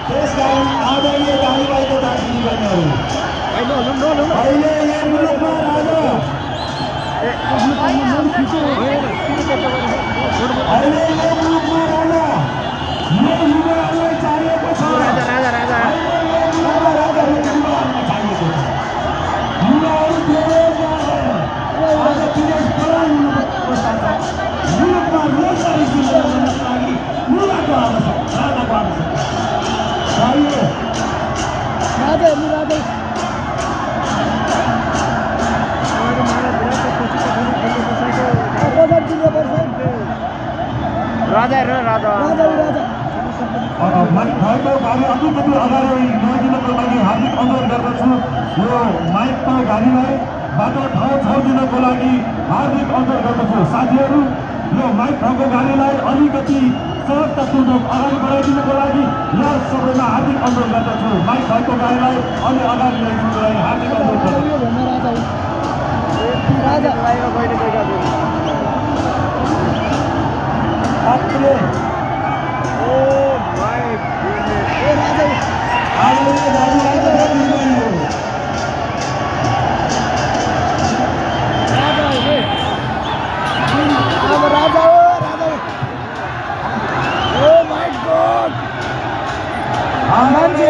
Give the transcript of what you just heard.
त्यसकारण आदरणीय दाजुभाइ तथा दिदीबहिनीहरू अहिले यो मुलुकमा राजा यो युवाहरूलाई चाहिएको छ। युवाहरू बेरोजगार आज विदेश पलायन हुनुको अवस्था छ। मुलुकमा रोजगारी सृजना गर्नको लागि युवाको आवश्यकता, राजाको आवश्यकता चाहियो। भएको गाडी अलिकति अगाडि ल्याइदिनको लागि हार्दिक अनुरोध गर्दछु। यो माइकको गाडीलाई बाटो ठाउँ छाउदिनको लागि हार्दिक अनुरोध गर्दछु। साथीहरू, यो माइक भएको गाडीलाई अलिकति सहजतापूर्वक अगाडि बढाइदिनको लागि यहाँ सबैमा हार्दिक अनुरोध गर्दछु। माइक भएको गाडीलाई अलि अगाडि ल्याइदिनुको लागि हार्दिक अनुरोध गर्दछु। मान्छे